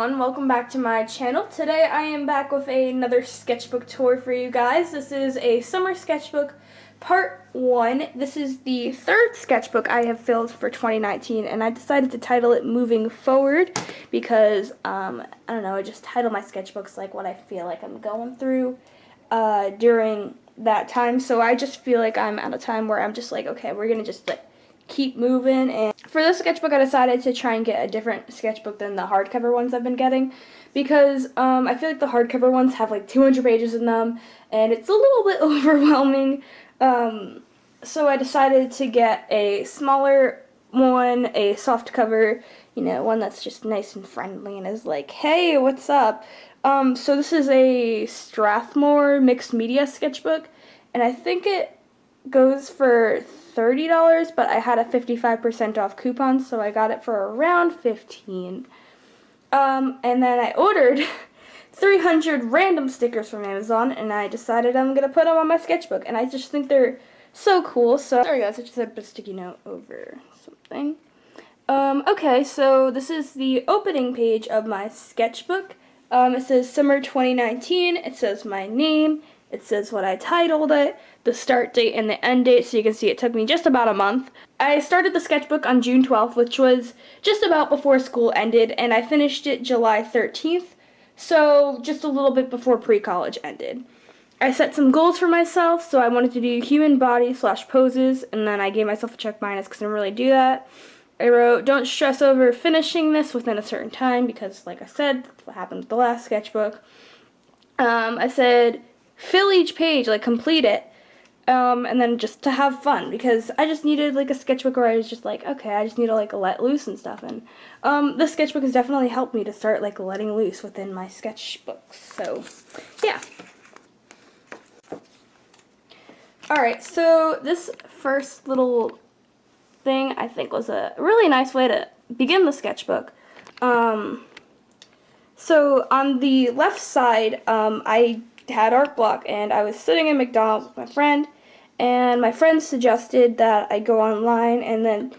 everyone, welcome back to my channel. Today I am back with another sketchbook tour for you guys. This is a summer sketchbook part 1. This is the third sketchbook I have filled for 2019, and I decided to title it Moving Forward because, I don't know, I just title my sketchbooks like what I feel like I'm going through during that time. So I just feel like I'm at a time where I'm just like, okay, we're gonna just like keep moving. And for this sketchbook I decided to try and get a different sketchbook than the hardcover ones I've been getting because I feel like the hardcover ones have like 200 pages in them and it's a little bit overwhelming. So I decided to get a smaller one, a soft cover, you know, one that's just nice and friendly and is like, hey, what's up? So this is a Strathmore mixed media sketchbook, and I think it goes for $30, but I had a 55% off coupon, so I got it for around $15. And then I ordered 300 random stickers from Amazon, and I decided I'm gonna put them on my sketchbook, and I just think they're so cool. So sorry guys, I just had a sticky note over something. Okay, so this is the opening page of my sketchbook. It says Summer 2019, it says my name, it says what I titled it, the start date and the end date, so you can see it took me just about a month. I started the sketchbook on June 12th, which was just about before school ended, and I finished it July 13th, so just a little bit before pre-college ended. I set some goals for myself, so I wanted to do human body / poses, and then I gave myself a check minus because I didn't really do that. I wrote, don't stress over finishing this within a certain time, because like I said, that's what happened with the last sketchbook. I said, fill each page, like complete it, and then just to have fun, because I just needed like a sketchbook where I was just like, okay, I just need to like let loose and stuff, and this sketchbook has definitely helped me to start like letting loose within my sketchbooks, so yeah. Alright, so this first little thing I think was a really nice way to begin the sketchbook. So on the left side, I had art block, and I was sitting in McDonald's with my friend, and my friend suggested that I go online and then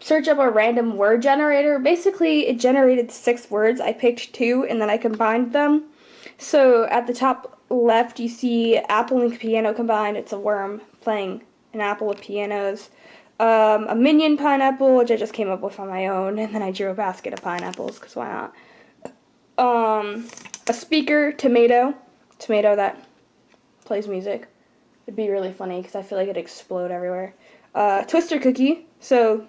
search up a random word generator. Basically, it generated 6 words. I picked 2, and then I combined them. So at the top left, you see apple and piano combined. It's a worm playing an apple with pianos. A minion pineapple, which I just came up with on my own, and then I drew a basket of pineapples, because why not? A speaker, tomato that plays music. It'd be really funny, because I feel like it'd explode everywhere. Twister cookie, so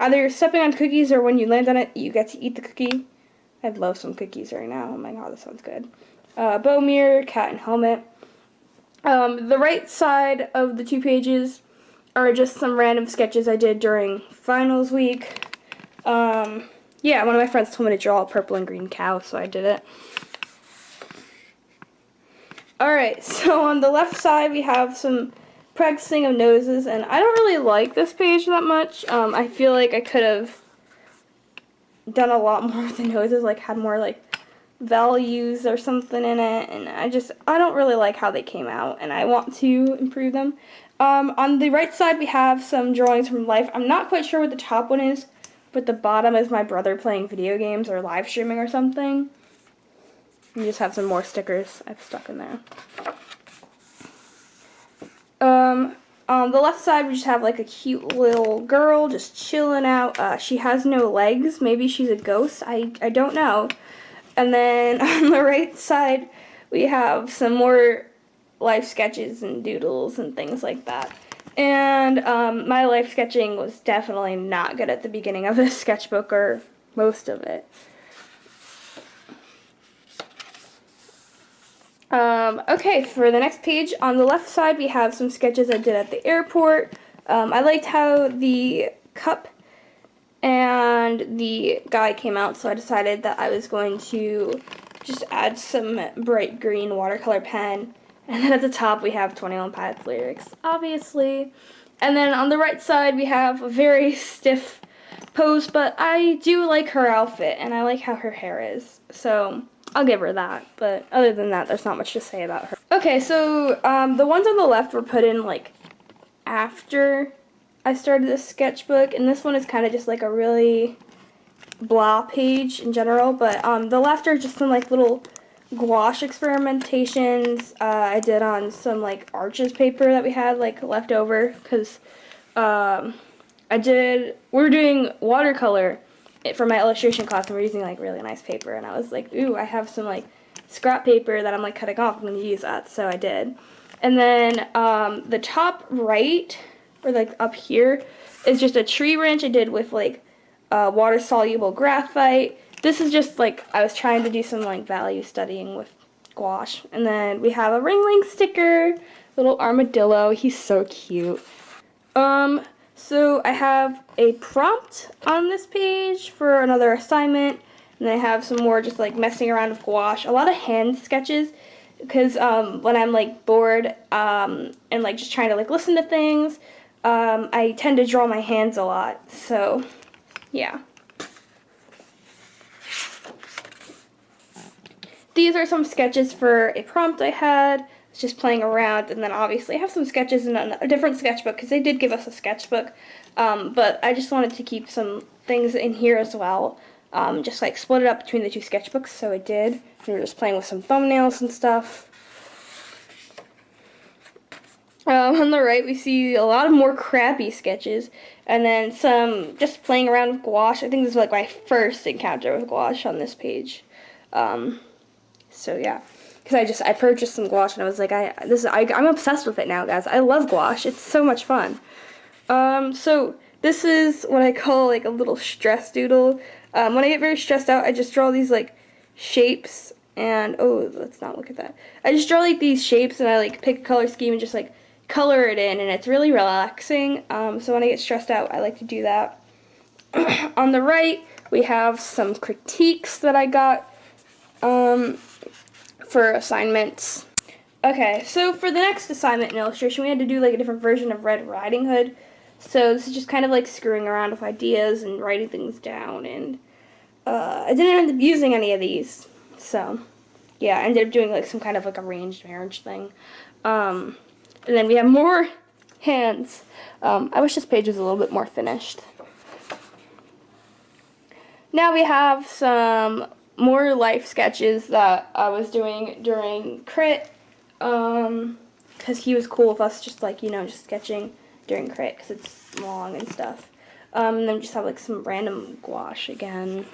either you're stepping on cookies, or when you land on it, you get to eat the cookie. I'd love some cookies right now. Oh my god, that sounds good. Bow mirror, cat and helmet. The right side of the 2 pages are just some random sketches I did during finals week. Yeah, one of my friends told me to draw a purple and green cow, so I did it. Alright, so on the left side we have some practicing of noses, and I don't really like this page that much. I feel like I could have done a lot more with the noses, like had more like values or something in it, and I don't really like how they came out, and I want to improve them. On the right side we have some drawings from life. I'm not quite sure what the top one is, but the bottom is my brother playing video games or live streaming or something. You just have some more stickers I've stuck in there. On the left side we just have like a cute little girl just chilling out. She has no legs. Maybe she's a ghost. I don't know. And then on the right side we have some more life sketches and doodles and things like that. And my life sketching was definitely not good at the beginning of this sketchbook, or most of it. Okay, for the next page, on the left side we have some sketches I did at the airport. I liked how the cup and the guy came out, so I decided that I was going to just add some bright green watercolor pen. And then at the top we have 21 Pilots lyrics, obviously. And then on the right side we have a very stiff pose, but I do like her outfit, and I like how her hair is. So I'll give her that, but other than that, there's not much to say about her. Okay, so the ones on the left were put in like after I started this sketchbook, and this one is kind of just like a really blah page in general, but the left are just some like little gouache experimentations I did on some like arches paper that we had like left over, because we're doing watercolor for my illustration class, and we're using like really nice paper, and I was like, ooh, I have some like scrap paper that I'm like cutting off, I'm going to use that, so I did. And then the top right, or like up here, is just a tree wrench I did with like water soluble graphite. This is just like, I was trying to do some like value studying with gouache. And then we have a ringling sticker, little armadillo, he's so cute. So I have a prompt on this page for another assignment, and then I have some more just like messing around with gouache, a lot of hand sketches, because when I'm like bored and like just trying to like listen to things, I tend to draw my hands a lot, so yeah. These are some sketches for a prompt I had. It's just playing around, and then obviously I have some sketches in a different sketchbook, because they did give us a sketchbook, but I just wanted to keep some things in here as well, just like split it up between the two sketchbooks, so I did. And we're just playing with some thumbnails and stuff. On the right we see a lot of more crappy sketches, and then some just playing around with gouache. I think this is like my first encounter with gouache on this page. So yeah, because I purchased some gouache, and I was like, I'm obsessed with it now, guys. I love gouache. It's so much fun. So this is what I call like a little stress doodle. When I get very stressed out, I just draw these like shapes, and oh, let's not look at that. I just draw like these shapes, and I like pick a color scheme and just like color it in, and it's really relaxing. So when I get stressed out, I like to do that. On the right, we have some critiques that I got for assignments. Okay, so for the next assignment in illustration, we had to do like a different version of Red Riding Hood. So this is just kind of like screwing around with ideas and writing things down, and I didn't end up using any of these. So yeah, I ended up doing like some kind of like arranged marriage thing. And then we have more hands. I wish this page was a little bit more finished. Now we have some more life sketches that I was doing during crit, because he was cool with us just like, just sketching during crit, because it's long and stuff. And then we just have like some random gouache again.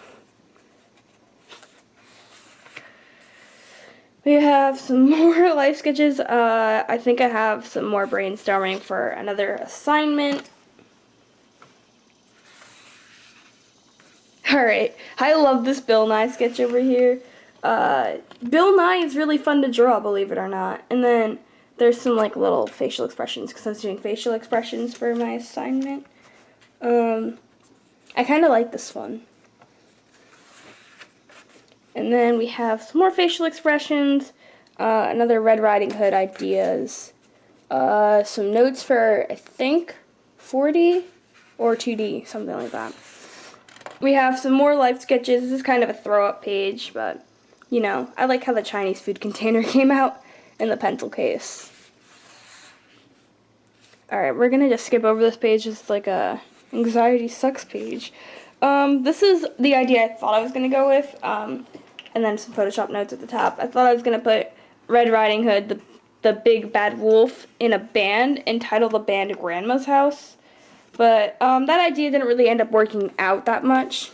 We have some more life sketches. I think I have some more brainstorming for another assignment. Alright, I love this Bill Nye sketch over here. Bill Nye is really fun to draw, believe it or not. And then there's some like little facial expressions, because I was doing facial expressions for my assignment. I kind of like this one. And then we have some more facial expressions, another Red Riding Hood ideas, some notes for, I think, 4D or 2D, something like that. We have some more life sketches. This is kind of a throw-up page, but, I like how the Chinese food container came out in the pencil case. Alright, we're going to just skip over this page. It's like a anxiety sucks page. This is the idea I thought I was going to go with, and then some Photoshop notes at the top. I thought I was going to put Red Riding Hood, the big bad wolf, in a band and title the band Grandma's House. But that idea didn't really end up working out that much.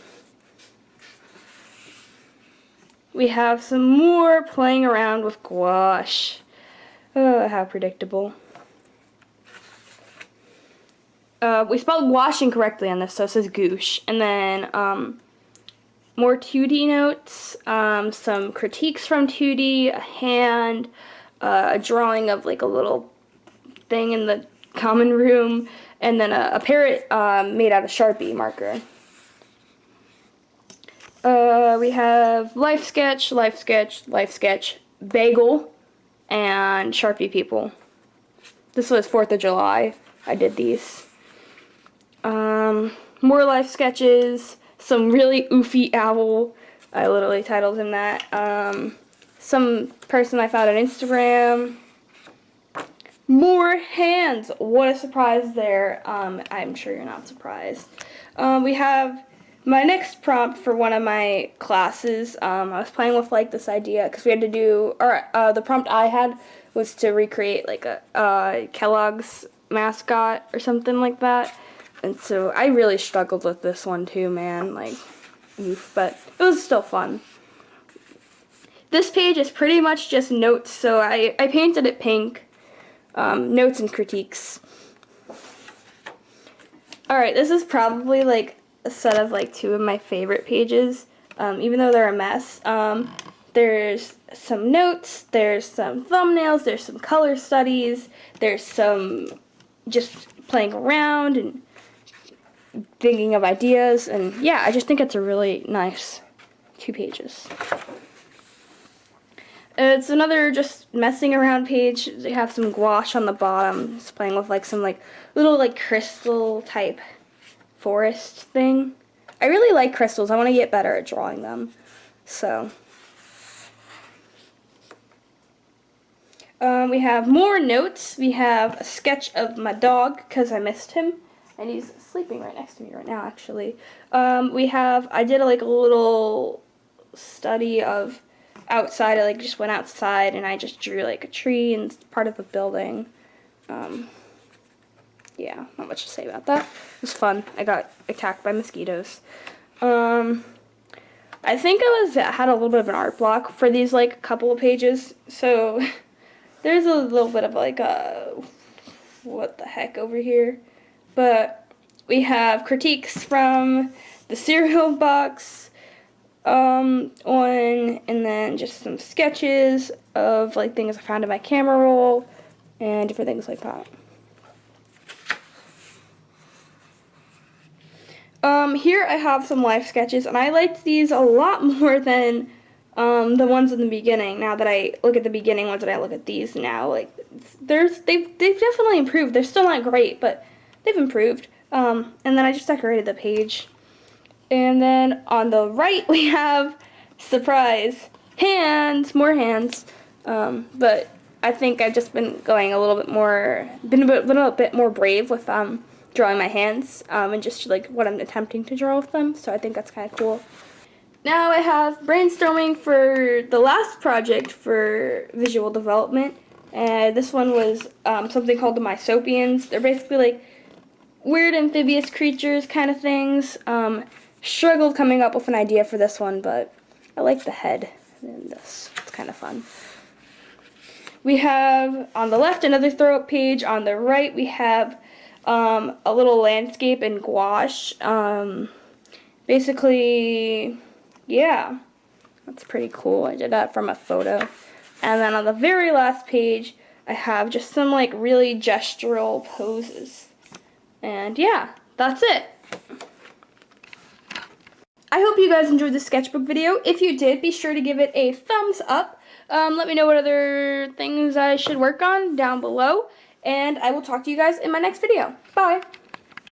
We have some more playing around with gouache. Oh, how predictable. We spelled gouache incorrectly on this, so it says goosh. And then more 2D notes, some critiques from 2D, a hand, a drawing of like a little thing in the common room, and then a parrot made out of Sharpie marker. We have life sketch, bagel, and Sharpie people. This was 4th of July. I did these. More life sketches, some really oofy owl. I literally titled him that. Some person I found on Instagram. More hands. What a surprise there. I'm sure you're not surprised. We have My next prompt for one of my classes, I was playing with like this idea because we had to do, or the prompt I had was to recreate like a Kellogg's mascot or something like that. And so I really struggled with this one too, man. Like, oof, but it was still fun. This page is pretty much just notes, so I painted it pink. Notes and critiques. Alright, this is probably like a set of like two of my favorite pages, even though they're a mess. There's some notes, there's some thumbnails, there's some color studies, there's some just playing around and thinking of ideas, and yeah, I just think it's a really nice 2 pages. It's another just messing around page. They have some gouache on the bottom. It's playing with like some like little like crystal type forest thing. I really like crystals. I want to get better at drawing them. So we have more notes. We have a sketch of my dog because I missed him, and he's sleeping right next to me right now actually. I did like a little study of outside. I like just went outside and I just drew like a tree and part of the building. Yeah, not much to say about that. It was fun. I got attacked by mosquitoes. I think had a little bit of an art block for these like couple of pages, so there's a little bit of like a what the heck over here. But we have critiques from the cereal box, and then just some sketches of like things I found in my camera roll and different things like that. Here I have some life sketches, and I liked these a lot more than the ones in the beginning. Now that I look at the beginning ones and I look at these now, like they've definitely improved. They're still not great, but they've improved. And then I just decorated the page. And then on the right we have, surprise, hands, more hands. But I think I've just been going a little bit more, been a bit more brave with drawing my hands and just like what I'm attempting to draw with them. So I think that's kind of cool. Now I have brainstorming for the last project for visual development. And this one was something called the Mysopians. They're basically like weird amphibious creatures kind of things. Struggled coming up with an idea for this one, but I like the head in this. It's kind of fun. We have on the left another throw up page. On the right we have a little landscape in gouache. Basically, yeah, that's pretty cool. I did that from a photo. And then on the very last page I have just some like really gestural poses. And yeah, that's it. I hope you guys enjoyed this sketchbook video. If you did, be sure to give it a thumbs up. Let me know what other things I should work on down below. And I will talk to you guys in my next video. Bye!